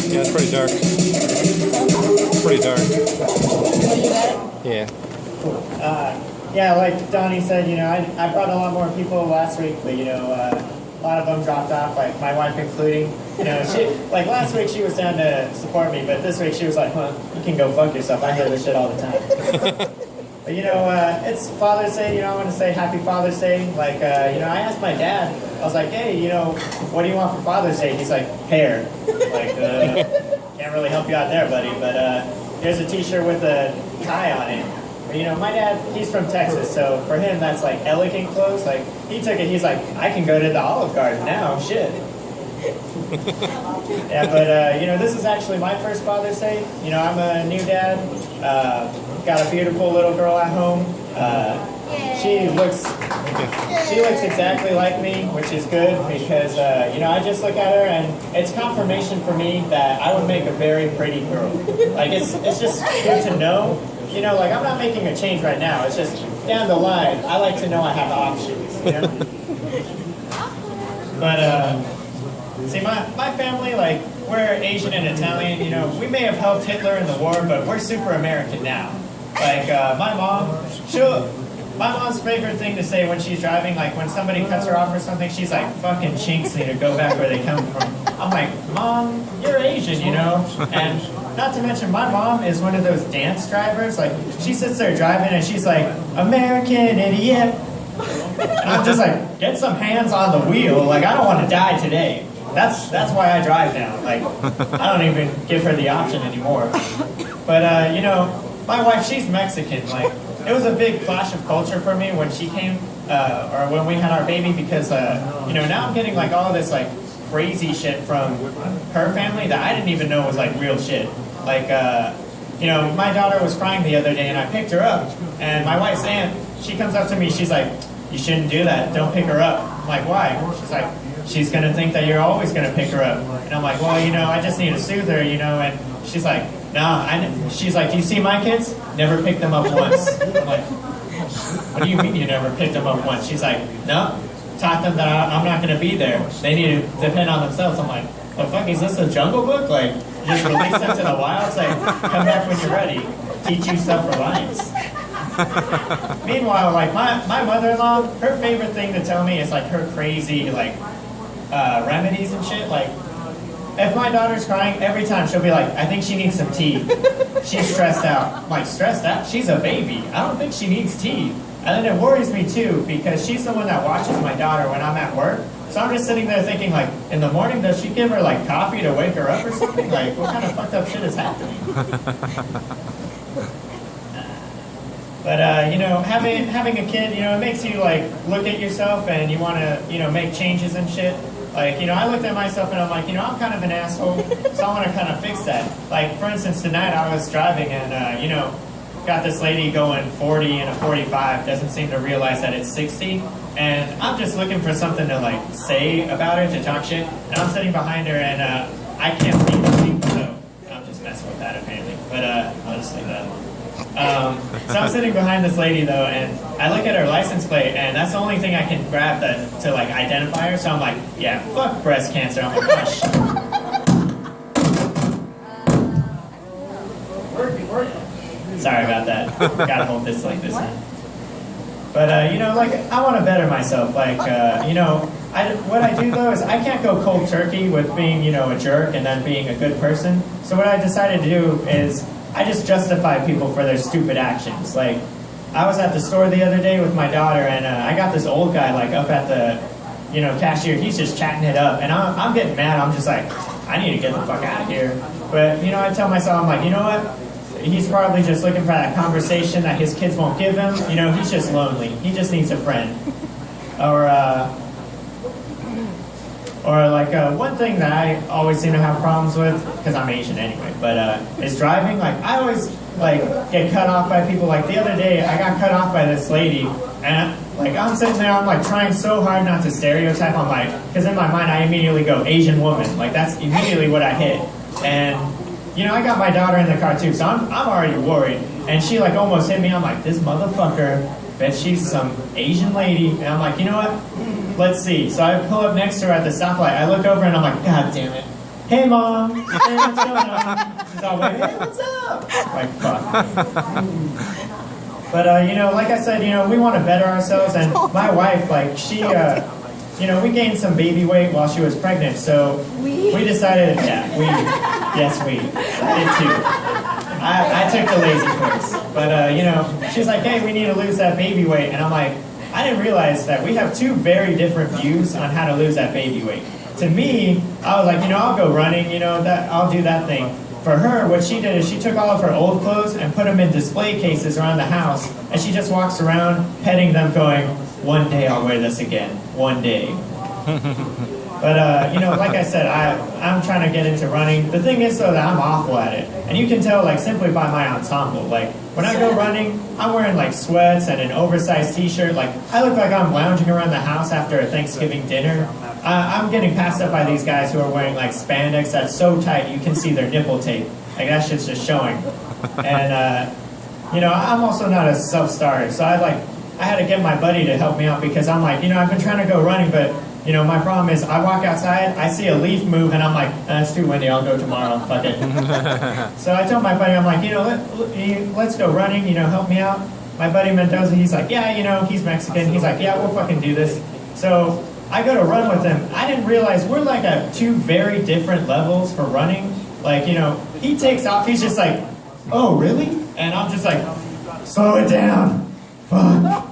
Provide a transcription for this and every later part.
Yeah, it's pretty dark. Pretty dark. Yeah. Yeah, like Donnie said, I brought a lot more people last week, but a lot of them dropped off, like my wife including. Like last week she was down to support me, but this week she was like, "Huh, you can go fuck yourself. I hear this shit all the time." But it's Father's Day. I want to say Happy Father's Day. Like, I asked my dad. I was like, "Hey, what do you want for Father's Day?" He's like, "Hair." Like, can't really help you out there, buddy. But here's a T-shirt with a tie on it. But, my dad, he's from Texas, so for him that's like elegant clothes. Like he took it. He's like, "I can go to the Olive Garden now." Shit. Yeah, but this is actually my first Father's Day. I'm a new dad. Got a beautiful little girl at home. She looks exactly like me, which is good because I just look at her and it's confirmation for me that I would make a very pretty girl. Like it's just good to know. Like I'm not making a change right now. It's just down the line. I like to know I have options. But see, my family, like we're Asian and Italian. We may have helped Hitler in the war, but we're super American now. Like my mom's favorite thing to say when she's driving, like when somebody cuts her off or something, she's like, "Fucking chinks need to go back where they come from." I'm like, "Mom, you're Asian, And not to mention, my mom is one of those dance drivers. Like she sits there driving and she's like, "American idiot." And I'm just like, get some hands on the wheel. Like I don't want to die today. That's why I drive now. Like I don't even give her the option anymore. But my wife, she's Mexican. Like it was a big clash of culture for me when she came, or when we had our baby, because now I'm getting like all this like crazy shit from her family that I didn't even know was like real shit. Like my daughter was crying the other day and I picked her up, and my wife's aunt, she comes up to me, she's like, "You shouldn't do that. Don't pick her up." I'm like, "Why?" She's like, "She's gonna think that you're always gonna pick her up." And I'm like, "Well, I just need to soothe her, And she's like, "Nah." She's like, "Do you see my kids? Never picked them up once." I'm like, "What do you mean you never picked them up once?" She's like, "No, taught them that I'm not gonna be there. They need to depend on themselves." I'm like, "The fuck, is this a Jungle Book? Like, just release them to the wild? It's like, come back when you're ready. Teach you self-reliance." Meanwhile, like my mother-in-law, her favorite thing to tell me is like her crazy like remedies and shit. Like if my daughter's crying, every time she'll be like, "I think she needs some tea. She's stressed out." I'm like, "Stressed out? She's a baby. I don't think she needs tea." And then it worries me too because she's the one that watches my daughter when I'm at work. So I'm just sitting there thinking, like, in the morning, does she give her like coffee to wake her up or something? Like, what kind of fucked up shit is happening? But having a kid, it makes you like look at yourself and you want to, make changes and shit. Like, I looked at myself and I'm like, I'm kind of an asshole, so I want to kind of fix that. Like, for instance, tonight I was driving and, got this lady going 40 and a 45, doesn't seem to realize that it's 60. And I'm just looking for something to, like, say about her, to talk shit. And I'm sitting behind her and I can't speak to people, so I'm just messing with that apparently. But I'll just leave that alone. So I'm sitting behind this lady though, and I look at her license plate, and that's the only thing I can grab to like identify her. So I'm like, yeah, fuck breast cancer. I'm like, oh shit. Sorry about that. Gotta hold this like this now. But like I want to better myself. Like what I do though is I can't go cold turkey with being a jerk and then being a good person. So what I decided to do is I just justify people for their stupid actions. Like, I was at the store the other day with my daughter, and I got this old guy, like, up at the, cashier. He's just chatting it up, and I'm getting mad. I'm just like, I need to get the fuck out of here. But, I tell myself, I'm like, you know what? He's probably just looking for that conversation that his kids won't give him. He's just lonely. He just needs a friend. Or like one thing that I always seem to have problems with, because I'm Asian anyway, but is driving. Like I always like get cut off by people. Like the other day, I got cut off by this lady, and like I'm sitting there, I'm like trying so hard not to stereotype. I'm like, because in my mind I immediately go Asian woman. Like that's immediately what I hit. And I got my daughter in the car too, so I'm already worried. And she like almost hit me. I'm like, this motherfucker bet she's some Asian lady. And I'm like, you know what? Let's see. So I pull up next to her at the stoplight. I look over and I'm like, God damn it. Hey, Mom. Hey, what's going on? She's all like, hey, what's up? I'm like, fuck. But, you know, like I said, you know, we want to better ourselves. And my wife, like, she, you know, we gained some baby weight while she was pregnant. So we decided, yes, we. I did too. I took the lazy course. But, you know, she's like, hey, we need to lose that baby weight. And I'm like, I didn't realize that we have two very different views on how to lose that baby weight. To me, I was like, you know, I'll go running, you know, I'll do that thing. For her, what she did is she took all of her old clothes and put them in display cases around the house, and she just walks around petting them going, one day I'll wear this again, one day. But, you know, like I said, I'm trying to get into running. The thing is, though, that I'm awful at it. And you can tell, like, simply by my ensemble. Like, when I go running, I'm wearing, like, sweats and an oversized t-shirt. Like, I look like I'm lounging around the house after a Thanksgiving dinner. I'm getting passed up by these guys who are wearing, like, spandex that's so tight you can see their nipple tape. Like, that shit's just showing. And, you know, I'm also not a self-starter. So I had to get my buddy to help me out because I'm like, you know, I've been trying to go running, but... You know, my problem is I walk outside, I see a leaf move, and I'm like, it's too windy, I'll go tomorrow, fuck it. So I told my buddy, I'm like, you know, let's go running, you know, help me out. My buddy Mendoza, he's like, yeah, you know, he's Mexican. He's like, yeah, we'll fucking do this. So I go to run with him. I didn't realize we're like at two very different levels for running. Like, you know, he takes off, he's just like, oh, really? And I'm just like, slow it down, fuck.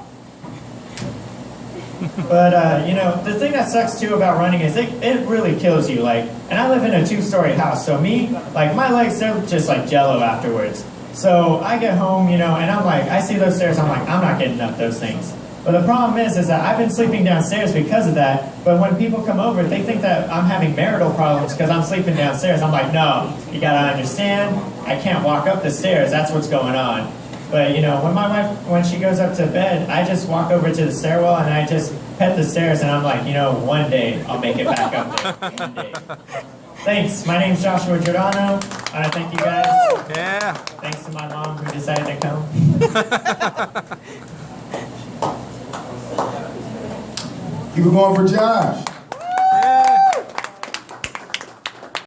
But, you know, the thing that sucks, too, about running is it really kills you. Like, and I live in a 2-story house, so me, like, my legs, they're just like jello afterwards. So I get home, you know, and I'm like, I see those stairs, I'm like, I'm not getting up those things. But the problem is that I've been sleeping downstairs because of that, but when people come over, they think that I'm having marital problems because I'm sleeping downstairs. I'm like, no, you gotta understand, I can't walk up the stairs, that's what's going on. But, you know, when my wife, when she goes up to bed, I just walk over to the stairwell and I just pet the stairs and I'm like, you know, one day I'll make it back up there. One day. Thanks. My name's Joshua Giordano. I want to thank you guys. Yeah. Thanks to my mom who decided to come. Keep it going for Josh.